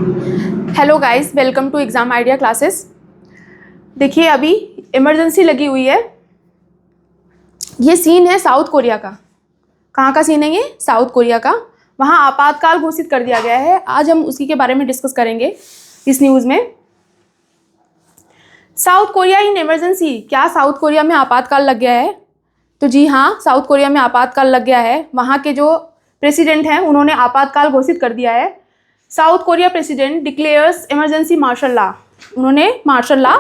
Hello guys, welcome to Exam Idea Classes. देखिए, अभी emergency लगी हुई है। ये सीन है साउथ कोरिया का। कहाँ का सीन है ये? साउथ कोरिया का। वहाँ आपातकाल घोषित कर दिया गया है। आज हम उसी के बारे में डिस्कस करेंगे इस न्यूज़ में। South Korea in emergency. क्या साउथ कोरिया में आपातकाल लग गया है? तो जी हाँ, साउथ कोरिया में आपातकाल लग गया है। वहाँ के जो प्रेसिडेंट हैं उन्होंने आपातकाल घोषित कर दिया है। South Korea president declares emergency martial law. उन्होंने मार्शल लॉ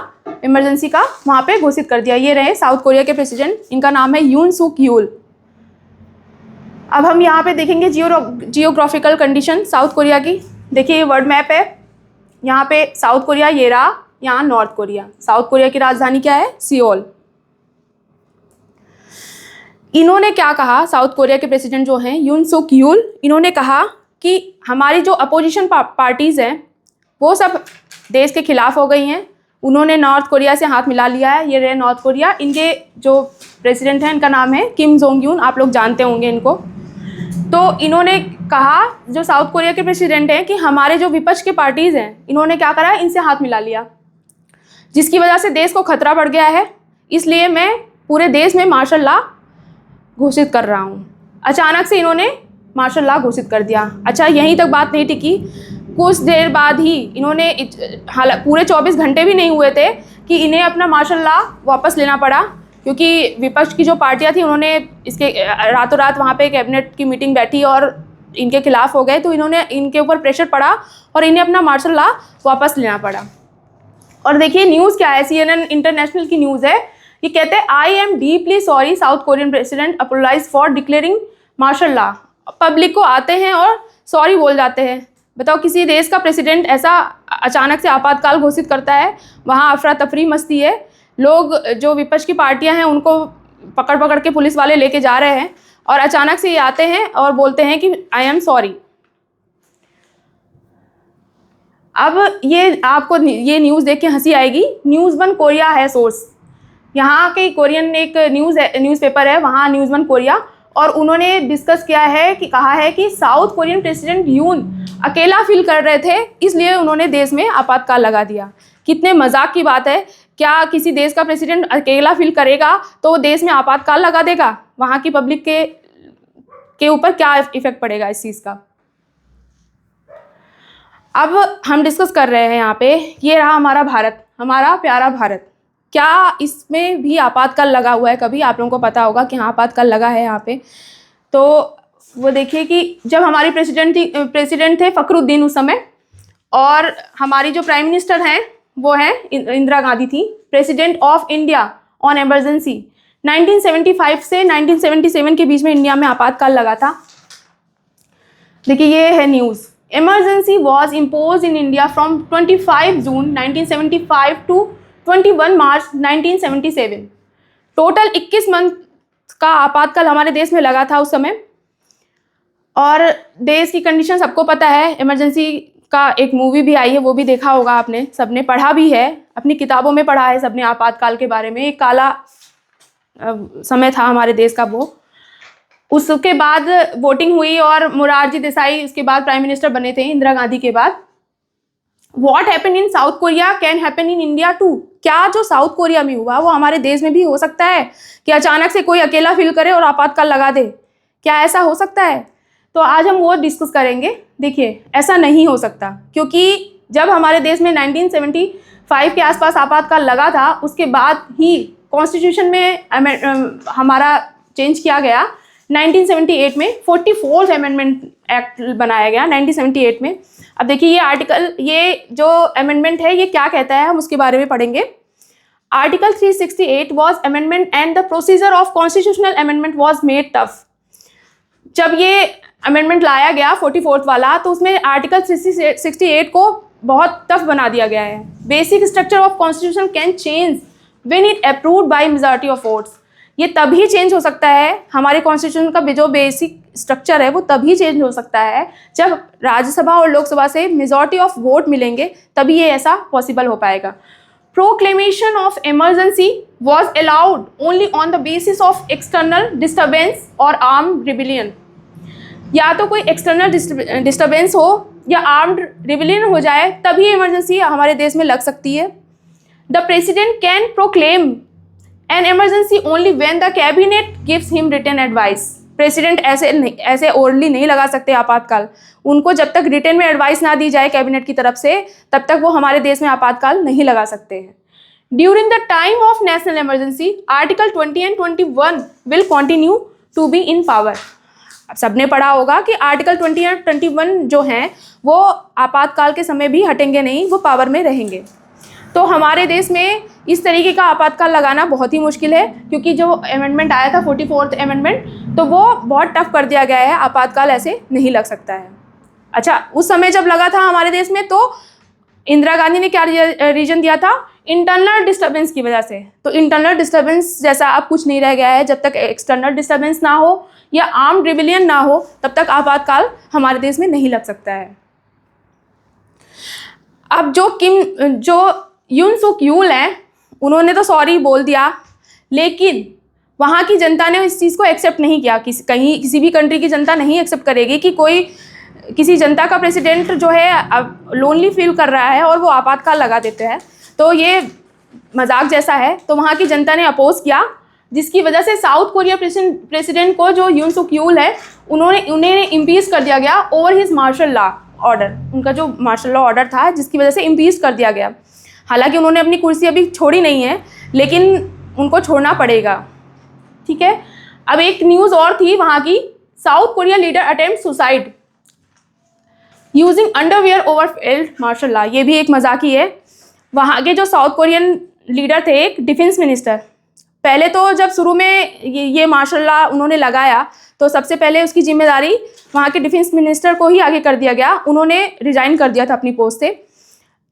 इमरजेंसी का वहाँ पे घोषित कर दिया। ये रहे साउथ कोरिया के प्रेसिडेंट, इनका नाम है यून सुक यूल। अब हम यहाँ पे देखेंगे जियोग्राफिकल कंडीशन साउथ कोरिया की। देखिए, ये वर्ल्ड मैप है। यहाँ पे साउथ कोरिया ये रहा, यहाँ नॉर्थ कोरिया। साउथ कोरिया की राजधानी क्या है? सियोल। इन्होंने क्या कहा, साउथ कोरिया के प्रेसिडेंट जो हैं यून सुक यूल, इन्होंने कहा कि हमारी जो अपोजिशन पार्टीज़ हैं वो सब देश के खिलाफ हो गई हैं। उन्होंने नॉर्थ कोरिया से हाथ मिला लिया है। ये रहे नॉर्थ कोरिया। इनके जो प्रेसिडेंट हैं इनका नाम है किम जोंग यून। आप लोग जानते होंगे इनको। तो इन्होंने कहा, जो साउथ कोरिया के प्रेसिडेंट हैं, कि हमारे जो विपक्ष के पार्टीज़ हैं इन्होंने क्या करा, इनसे हाथ मिला लिया, जिसकी वजह से देश को खतरा बढ़ गया है। इसलिए मैं पूरे देश में मार्शल लॉ घोषित कर रहा हूँ। अचानक से इन्होंने मार्शल लॉ घोषित कर दिया। अच्छा, यहीं तक बात नहीं टिकी। कुछ देर बाद ही इन्होंने, पूरे 24 घंटे भी नहीं हुए थे कि इन्हें अपना मार्शल लॉ वापस लेना पड़ा, क्योंकि विपक्ष की जो पार्टियां थी उन्होंने इसके रातों रात वहाँ पे कैबिनेट की मीटिंग बैठी और इनके खिलाफ हो गए। तो इन्होंने, इनके ऊपर प्रेशर पड़ा और इन्हें अपना मार्शल लॉ वापस लेना पड़ा। और देखिए न्यूज़ क्या है, CNN इंटरनेशनल की न्यूज़ है। ये कहते हैं, I am deeply sorry South Korean president apologises for declaring martial law. Public को आते हैं और सॉरी बोल जाते हैं। बताओ, किसी देश का प्रेसिडेंट ऐसा अचानक से आपातकाल घोषित करता है, वहाँ अफरा तफरी मचती है। लोग, जो विपक्ष की पार्टियां हैं, उनको पकड़ पकड़ के पुलिस वाले लेके जा रहे हैं और अचानक से ये आते हैं और बोलते हैं कि आई एम सॉरी। अब ये आपको ये न्यूज़ देख के हंसी आएगी। न्यूज़ वन कोरिया है सोर्स। यहाँ के कोरियन एक न्यूज़पेपर है, वहाँ न्यूज़ वन कोरिया, और उन्होंने डिस्कस किया है कि कहा है कि साउथ कोरियन प्रेसिडेंट यून अकेला फील कर रहे थे, इसलिए उन्होंने देश में आपातकाल लगा दिया। कितने मजाक की बात है। क्या किसी देश का प्रेसिडेंट अकेला फील करेगा तो वो देश में आपातकाल लगा देगा? वहाँ की पब्लिक के ऊपर क्या इफेक्ट पड़ेगा इस चीज़ का? अब हम डिस्कस कर रहे हैं यहाँ पे, ये रहा हमारा भारत, हमारा प्यारा भारत। क्या इसमें भी आपातकाल लगा हुआ है? कभी आप लोगों को पता होगा कि हाँ, आपातकाल लगा है यहाँ पे। तो वो देखिए कि जब हमारी प्रेसिडेंट थे फखरुद्दीन उस समय, और हमारी जो प्राइम मिनिस्टर हैं वो हैं इंदिरा गांधी थी। President of India on emergency 1975 से 1977 के बीच में इंडिया में आपातकाल लगा था। देखिए, ये है news. Emergency was impose in India from 25 June 1975 to 21 March 1977। Total 21 month का आपातकाल हमारे देश में लगा था उस समय। और देश की कंडीशन सबको पता है। इमरजेंसी का एक मूवी भी आई है, वो भी देखा होगा आपने, सबने पढ़ा भी है, अपनी किताबों में पढ़ा है सबने आपातकाल के बारे में। एक काला समय था हमारे देश का वो। उसके बाद वोटिंग हुई और मोरारजी देसाई उसके बाद प्राइम मिनिस्टर बने थे इंदिरा गांधी के बाद। What happened in South Korea can happen in India too। क्या जो साउथ कोरिया में हुआ वो हमारे देश में भी हो सकता है कि अचानक से कोई अकेला फील करे और आपातकाल लगा दे? क्या ऐसा हो सकता है? तो आज हम वो डिस्कस करेंगे। देखिए, ऐसा नहीं हो सकता, क्योंकि जब हमारे देश में 1975 के आसपास आपातकाल लगा था, उसके बाद ही कॉन्स्टिट्यूशन में हमारा चेंज किया गया। 1978 में 44th अमेंडमेंट एक्ट बनाया गया 1978 में। अब देखिए, ये आर्टिकल, ये जो अमेंडमेंट है ये क्या कहता है, हम उसके बारे में पढ़ेंगे। Article 368 was amendment and the procedure of constitutional amendment was made tough. जब ये अमेंडमेंट लाया गया 44th वाला, तो उसमें आर्टिकल 368 को बहुत टफ बना दिया गया है। Basic structure of constitution can change when it approved by majority of votes. ये तभी चेंज हो सकता है, हमारे कॉन्स्टिट्यूशन का जो बेसिक स्ट्रक्चर है वो तभी चेंज हो सकता है जब राज्यसभा और लोकसभा से मेजॉरिटी ऑफ वोट मिलेंगे, तभी ये ऐसा पॉसिबल हो पाएगा। Proclamation of emergency was allowed only on the basis of external disturbance और आर्म रिबिलियन। या तो कोई एक्सटर्नल डिस्टर्बेंस हो, या आर्म्ड रिबेलियन हो जाए तभी इमरजेंसी हमारे देश में लग सकती है। The president can proclaim an emergency only when the cabinet gives him written advice. President ऐसे ओरली नहीं लगा सकते आपातकाल, उनको जब तक रिटन में एडवाइस ना दी जाए कैबिनेट की तरफ से तब तक वो हमारे देश में आपातकाल नहीं लगा सकते हैं। During the time of national emergency article 20 and 21 will continue to be in power. सबने पढ़ा होगा कि आर्टिकल 20 और 21 जो हैं वो आपातकाल के समय भी हटेंगे नहीं, वो पावर में रहेंगे। तो हमारे देश में इस तरीके का आपातकाल लगाना बहुत ही मुश्किल है, क्योंकि जो अमेंडमेंट आया था 44th अमेंडमेंट, तो वो बहुत टफ कर दिया गया है, आपातकाल ऐसे नहीं लग सकता है। अच्छा, उस समय जब लगा था हमारे देश में तो इंदिरा गांधी ने क्या रीजन दिया था? इंटरनल डिस्टर्बेंस की वजह से। तो इंटरनल डिस्टर्बेंस जैसा अब कुछ नहीं रह गया है। जब तक एक्सटर्नल डिस्टर्बेंस ना हो या आर्म्ड रिबेलियन ना हो तब तक आपातकाल हमारे देश में नहीं लग सकता है। अब जो यून सुक यूल हैं उन्होंने तो सॉरी बोल दिया, लेकिन वहाँ की जनता ने इस चीज़ को एक्सेप्ट नहीं किया। किसी भी कंट्री की जनता नहीं एक्सेप्ट करेगी कि किसी जनता का प्रेसिडेंट जो है अब लोनली फील कर रहा है और वो आपातकाल लगा देते हैं, तो ये मजाक जैसा है। तो वहाँ की जनता ने अपोज किया, जिसकी वजह से साउथ कोरिया प्रेसिडेंट को जो यून सुक यूल है उन्हें इम्पीच कर दिया गया over his martial law order. उनका जो मार्शल लॉ ऑर्डर था जिसकी वजह से इम्पीच कर दिया गया। हालांकि उन्होंने अपनी कुर्सी अभी छोड़ी नहीं है, लेकिन उनको छोड़ना पड़ेगा। ठीक है, अब एक न्यूज़ और थी वहाँ की, South Korea leader attempt suicide using underwear over failed martial law. ये भी एक मजाकी है। वहाँ के जो साउथ कोरियन लीडर थे, एक डिफेंस मिनिस्टर, पहले तो जब शुरू में ये मार्शल लॉ उन्होंने लगाया तो सबसे पहले उसकी जिम्मेदारी वहाँ के डिफेंस मिनिस्टर को ही आगे कर दिया गया। उन्होंने रिजाइन कर दिया था अपनी पोस्ट से,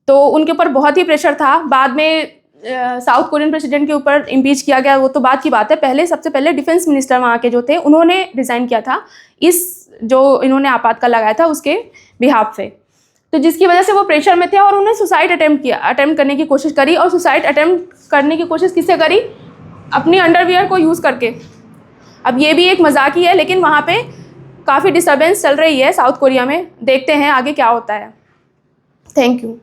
तो उनके ऊपर बहुत ही प्रेशर था। बाद में साउथ कोरियन प्रेसिडेंट के ऊपर इम्पीच किया गया, वो तो बात की बात है। सबसे पहले डिफेंस मिनिस्टर वहाँ के जो थे उन्होंने रिज़ाइन किया था इस जो इन्होंने आपातकाल लगाया था उसके बिहाफ पे। तो जिसकी वजह से वो प्रेशर में थे और उन्होंने सुसाइड अटेम्प्ट करने की कोशिश करी। और सुसाइड अटेम्प्ट करने की कोशिश किससे करी? अपनी अंडरवियर को यूज़ करके। अब ये भी एक मजाक ही है, लेकिन वहाँ पे काफ़ी डिस्टर्बेंस चल रही है साउथ कोरिया में। देखते हैं आगे क्या होता है। Thank you.